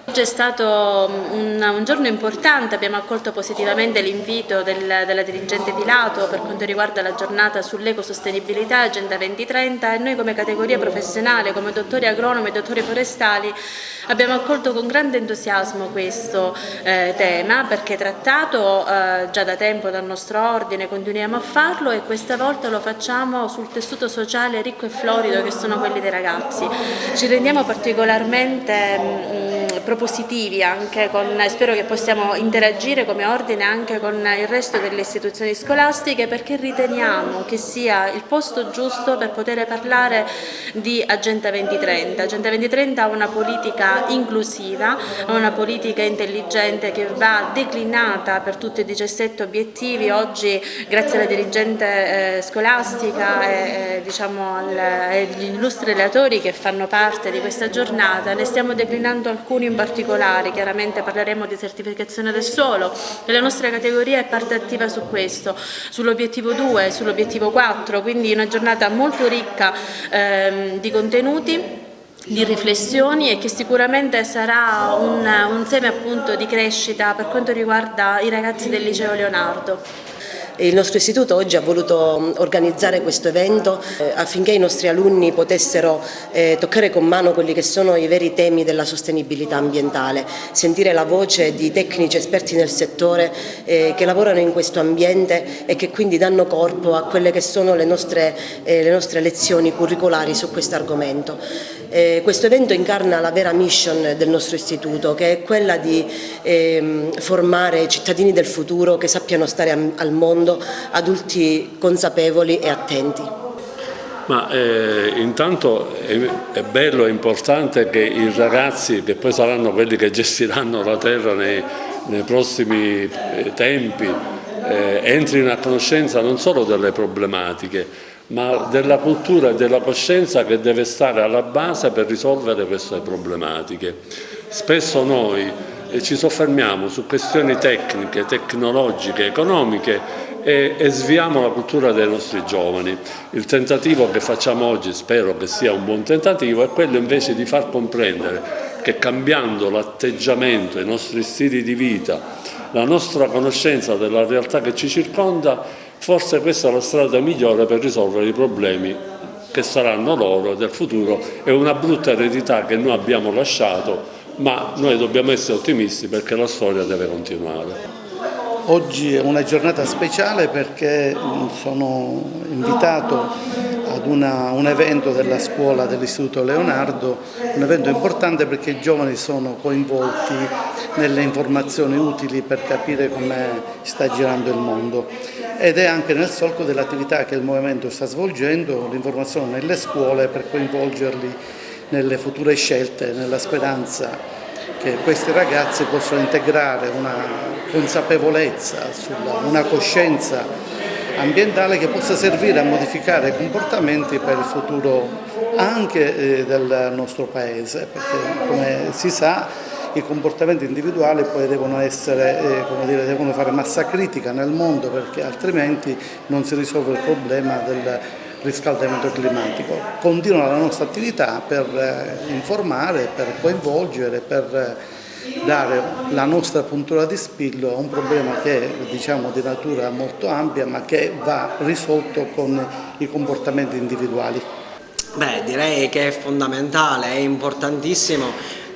Oggi è stato un giorno importante, abbiamo accolto positivamente l'invito della dirigente Pilato per quanto riguarda la giornata sull'ecosostenibilità Agenda 2030 e noi come categoria professionale, come dottori agronomi e dottori forestali, abbiamo accolto con grande entusiasmo questo tema perché trattato già da tempo dal nostro ordine, continuiamo a farlo e questa volta lo facciamo sul tessuto sociale ricco e florido che sono quelli dei ragazzi. Ci rendiamo particolarmente propositivi anche spero che possiamo interagire come ordine anche con il resto delle istituzioni scolastiche perché riteniamo che sia il posto giusto per poter parlare di Agenda 2030. Agenda 2030 ha una politica inclusiva, ha una politica intelligente che va declinata per tutti i 17 obiettivi. Oggi grazie alla dirigente scolastica e agli illustri relatori che fanno parte di questa giornata ne stiamo declinando alcuni in particolare, chiaramente parleremo di certificazione del suolo e la nostra categoria è parte attiva su questo, sull'obiettivo 2, sull'obiettivo 4, quindi una giornata molto ricca di contenuti, di riflessioni e che sicuramente sarà un seme appunto di crescita per quanto riguarda i ragazzi del liceo Leonardo. Il nostro istituto oggi ha voluto organizzare questo evento affinché i nostri alunni potessero toccare con mano quelli che sono i veri temi della sostenibilità ambientale, sentire la voce di tecnici esperti nel settore che lavorano in questo ambiente e che quindi danno corpo a quelle che sono le nostre lezioni curricolari su questo argomento. Questo evento incarna la vera mission del nostro istituto, che è quella di formare cittadini del futuro che sappiano stare al mondo, adulti consapevoli e attenti. Ma intanto è bello e importante che i ragazzi, che poi saranno quelli che gestiranno la terra nei prossimi tempi, entrino a conoscenza non solo delle problematiche, ma della cultura e della coscienza che deve stare alla base per risolvere queste problematiche. Spesso noi ci soffermiamo su questioni tecniche, tecnologiche, economiche e sviamo la cultura dei nostri giovani. Il tentativo che facciamo oggi, spero che sia un buon tentativo, è quello invece di far comprendere che cambiando l'atteggiamento, i nostri stili di vita, la nostra conoscenza della realtà che ci circonda, forse questa è la strada migliore per risolvere i problemi che saranno loro del futuro. È una brutta eredità che noi abbiamo lasciato, ma noi dobbiamo essere ottimisti perché la storia deve continuare. Oggi è una giornata speciale perché sono invitato ad un evento della scuola dell'Istituto Leonardo, un evento importante perché i giovani sono coinvolti nelle informazioni utili per capire come sta girando il mondo ed è anche nel solco dell'attività che il movimento sta svolgendo, l'informazione nelle scuole per coinvolgerli nelle future scelte, nella speranza che questi ragazzi possano integrare una consapevolezza, una coscienza ambientale che possa servire a modificare i comportamenti per il futuro anche del nostro Paese, perché come si sa i comportamenti individuali poi devono essere, devono fare massa critica nel mondo perché altrimenti non si risolve il problema del riscaldamento climatico. Continua la nostra attività per informare, per coinvolgere, per dare la nostra puntura di spillo a un problema che è di natura molto ampia, ma che va risolto con i comportamenti individuali. Beh, direi che è fondamentale, è importantissimo,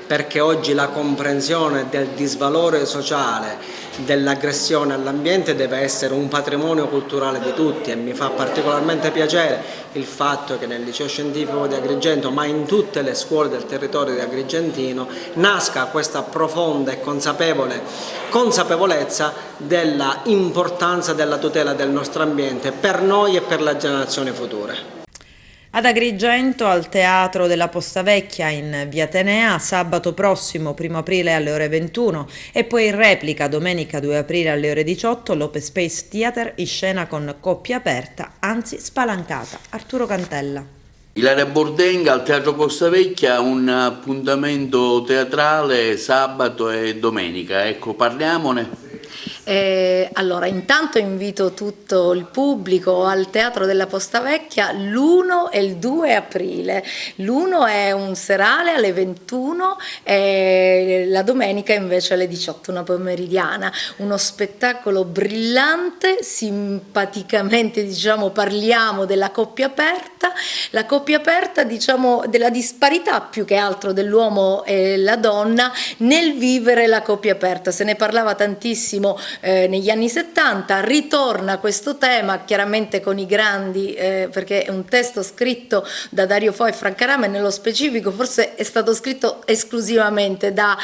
perché oggi la comprensione del disvalore sociale, dell'aggressione all'ambiente deve essere un patrimonio culturale di tutti, e mi fa particolarmente piacere il fatto che nel liceo scientifico di Agrigento, ma in tutte le scuole del territorio di Agrigentino, nasca questa profonda e consapevolezza della importanza della tutela del nostro ambiente per noi e per le generazioni future. Ad Agrigento, al Teatro della Posta Vecchia in via Atenea, sabato prossimo 1 aprile alle ore 21 e poi in replica domenica 2 aprile alle ore 18 l'Open Space Theater in scena con coppia aperta, anzi spalancata. Arturo Cantella. Ilaria Bordenga al Teatro Posta Vecchia, un appuntamento teatrale sabato e domenica, ecco, parliamone. Allora, intanto invito tutto il pubblico al Teatro della Posta Vecchia l'1 e il 2 aprile. L'1 è un serale alle 21 e la domenica invece alle 18, una pomeridiana. Uno spettacolo brillante, simpaticamente parliamo della coppia aperta. La coppia aperta della disparità più che altro dell'uomo e la donna nel vivere la coppia aperta. Se ne parlava tantissimo negli anni 70, ritorna questo tema chiaramente con i grandi, perché è un testo scritto da Dario Fo e Franca Rame, nello specifico forse è stato scritto esclusivamente da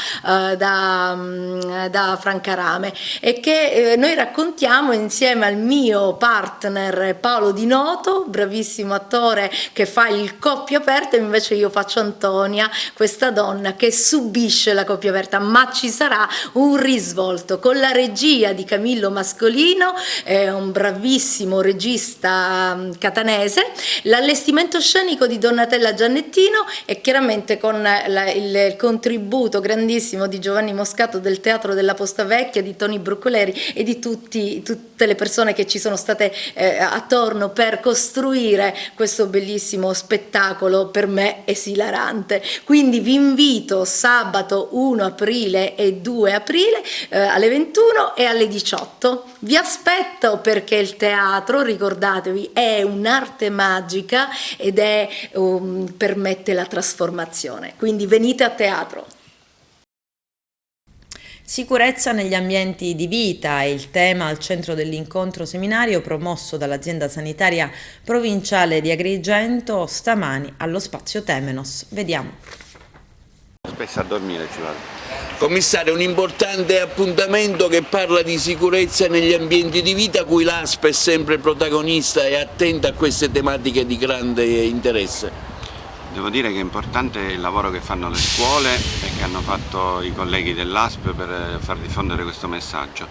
Franca Rame, e che noi raccontiamo insieme al mio partner Paolo Di Noto, bravissimo attore che fa il coppia aperta, e invece io faccio Antonia, questa donna che subisce la coppia aperta, ma ci sarà un risvolto con la regia di Camillo Mascolino, un bravissimo regista catanese, l'allestimento scenico di Donatella Giannettino e chiaramente con il contributo grandissimo di Giovanni Moscato del Teatro della Posta Vecchia, di Toni Brucoleri e di tutte le persone che ci sono state attorno per costruire questo bellissimo spettacolo, per me esilarante. Quindi vi invito sabato 1 aprile e 2 aprile alle 21 e alle 18. Vi aspetto, perché il teatro, ricordatevi, è un'arte magica ed permette la trasformazione. Quindi venite a teatro. Sicurezza negli ambienti di vita è il tema al centro dell'incontro seminario promosso dall'azienda sanitaria provinciale di Agrigento stamani allo spazio Temenos. Vediamo. Spesso a dormire ci vado. Commissario, un importante appuntamento che parla di sicurezza negli ambienti di vita, cui l'ASP è sempre protagonista e attenta a queste tematiche di grande interesse. Devo dire che è importante il lavoro che fanno le scuole e che hanno fatto i colleghi dell'ASP per far diffondere questo messaggio.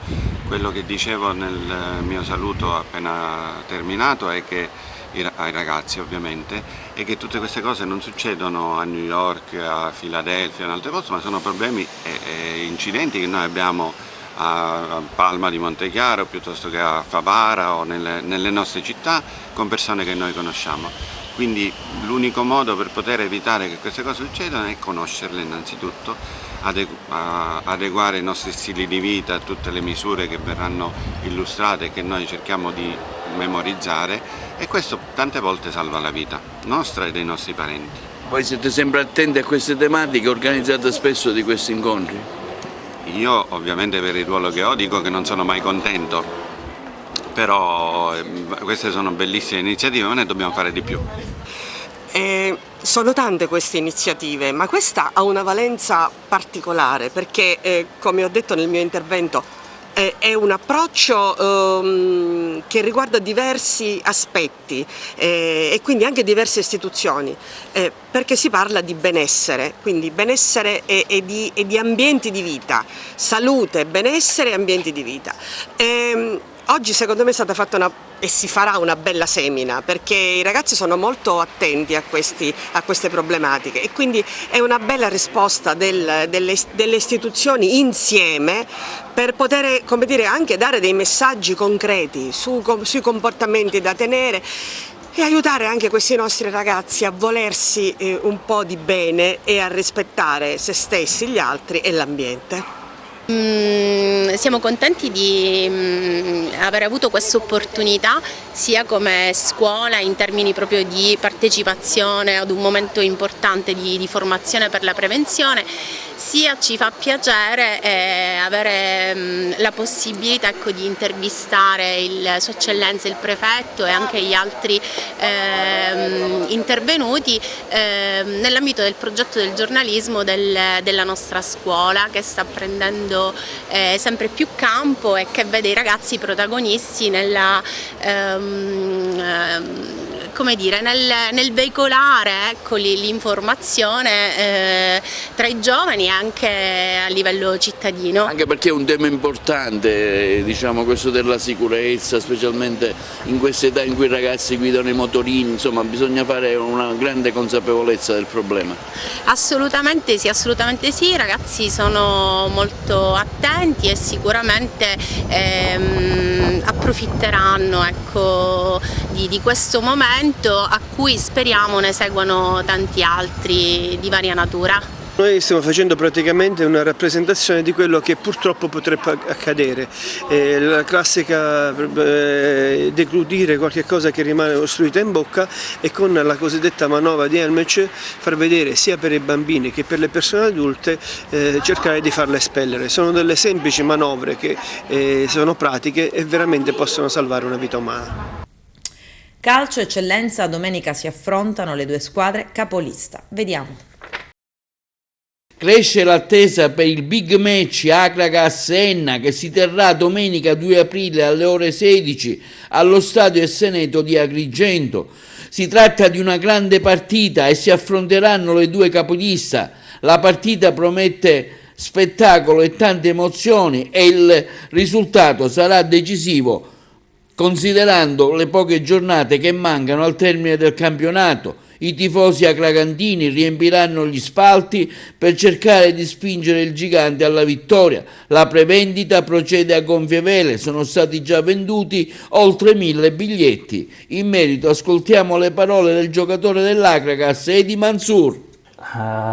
Quello che dicevo nel mio saluto appena terminato è che ai ragazzi ovviamente, e che tutte queste cose non succedono a New York, a Filadelfia, in altri posti, ma sono problemi e incidenti che noi abbiamo a Palma di Montechiaro piuttosto che a Favara o nelle nostre città con persone che noi conosciamo. Quindi l'unico modo per poter evitare che queste cose succedano è conoscerle innanzitutto, adeguare i nostri stili di vita a tutte le misure che verranno illustrate e che noi cerchiamo di memorizzare, e questo tante volte salva la vita nostra e dei nostri parenti. Voi siete sempre attenti a queste tematiche, organizzate spesso di questi incontri? Io ovviamente per il ruolo che ho dico che non sono mai contento, però queste sono bellissime iniziative, ma ne dobbiamo fare di più. Sono tante queste iniziative, ma questa ha una valenza particolare perché, come ho detto nel mio intervento, è un approccio che riguarda diversi aspetti e quindi anche diverse istituzioni, perché si parla di benessere, quindi benessere e di ambienti di vita, salute, benessere e ambienti di vita. Oggi secondo me è stata fatta e si farà una bella semina, perché i ragazzi sono molto attenti a queste problematiche, e quindi è una bella risposta delle istituzioni insieme per poter, come dire, anche dare dei messaggi concreti sui comportamenti da tenere. e aiutare anche questi nostri ragazzi a volersi un po' di bene e a rispettare se stessi, gli altri e l'ambiente. Siamo contenti di aver avuto questa opportunità sia come scuola in termini proprio di partecipazione ad un momento importante di formazione per la prevenzione, sia ci fa piacere avere la possibilità di intervistare Sua Eccellenza il Prefetto e anche gli altri intervenuti nell'ambito del progetto del giornalismo della nostra scuola, che sta prendendo sempre più campo e che vede i ragazzi protagonisti nella nel veicolare l'informazione tra i giovani e anche a livello cittadino. Anche perché è un tema importante, diciamo, questo della sicurezza, specialmente in questa età in cui i ragazzi guidano i motorini, insomma bisogna fare una grande consapevolezza del problema. Assolutamente sì, i ragazzi sono molto attenti e sicuramente approfitteranno di questo momento, a cui speriamo ne seguano tanti altri di varia natura. Noi stiamo facendo praticamente una rappresentazione di quello che purtroppo potrebbe accadere, la classica deglutire qualche cosa che rimane ostruita in bocca e con la cosiddetta manovra di Helmich far vedere sia per i bambini che per le persone adulte cercare di farle espellere. Sono delle semplici manovre che sono pratiche e veramente possono salvare una vita umana. Calcio Eccellenza, domenica si affrontano le due squadre capolista. Vediamo. Cresce l'attesa per il big match Acragas-Enna che si terrà domenica 2 aprile alle ore 16 allo stadio Esseneto di Agrigento. Si tratta di una grande partita e si affronteranno le due capolista. La partita promette spettacolo e tante emozioni e il risultato sarà decisivo considerando le poche giornate che mancano al termine del campionato. I tifosi acragantini riempiranno gli spalti per cercare di spingere il gigante alla vittoria. La prevendita procede a gonfie vele, sono stati già venduti oltre 1000 biglietti. In merito ascoltiamo le parole del giocatore dell'Acragas, Edi Mansour.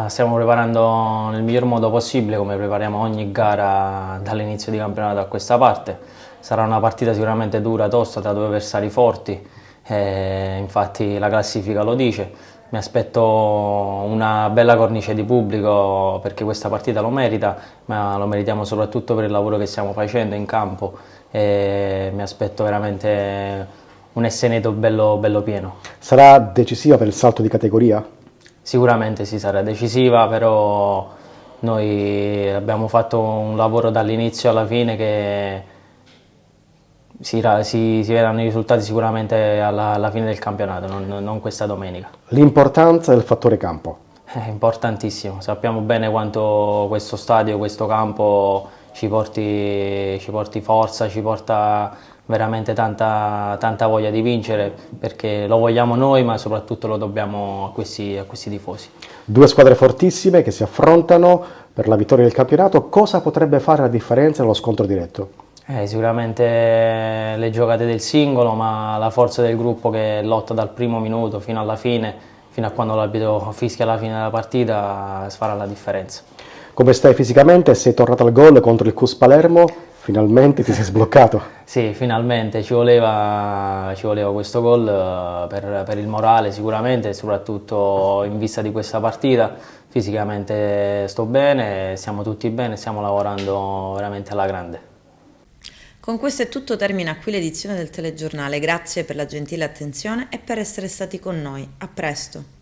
Stiamo preparando nel miglior modo possibile, come prepariamo ogni gara dall'inizio di campionato a questa parte. Sarà una partita sicuramente dura, tosta, tra due avversari forti, infatti la classifica lo dice. Mi aspetto una bella cornice di pubblico perché questa partita lo merita, ma lo meritiamo soprattutto per il lavoro che stiamo facendo in campo. Mi aspetto veramente un Esseneto bello pieno. Sarà decisiva per il salto di categoria? Sicuramente sì, sarà decisiva, però noi abbiamo fatto un lavoro dall'inizio alla fine che si vedranno i risultati sicuramente alla fine del campionato, non questa domenica. L'importanza del fattore campo? È importantissimo, sappiamo bene quanto questo stadio, questo campo ci porti forza, ci porta veramente tanta voglia di vincere, perché lo vogliamo noi ma soprattutto lo dobbiamo a questi tifosi. Due squadre fortissime che si affrontano per la vittoria del campionato, cosa potrebbe fare la differenza nello scontro diretto? Sicuramente le giocate del singolo, ma la forza del gruppo che lotta dal primo minuto fino alla fine, fino a quando l'arbitro fischia la fine della partita, farà la differenza. Come stai fisicamente? Sei tornato al gol contro il CUS Palermo? Finalmente ti sei sbloccato? Sì, finalmente ci voleva questo gol per il morale sicuramente, e soprattutto in vista di questa partita. Fisicamente sto bene, siamo tutti bene, stiamo lavorando veramente alla grande. Con questo è tutto, termina qui l'edizione del telegiornale. Grazie per la gentile attenzione e per essere stati con noi. A presto.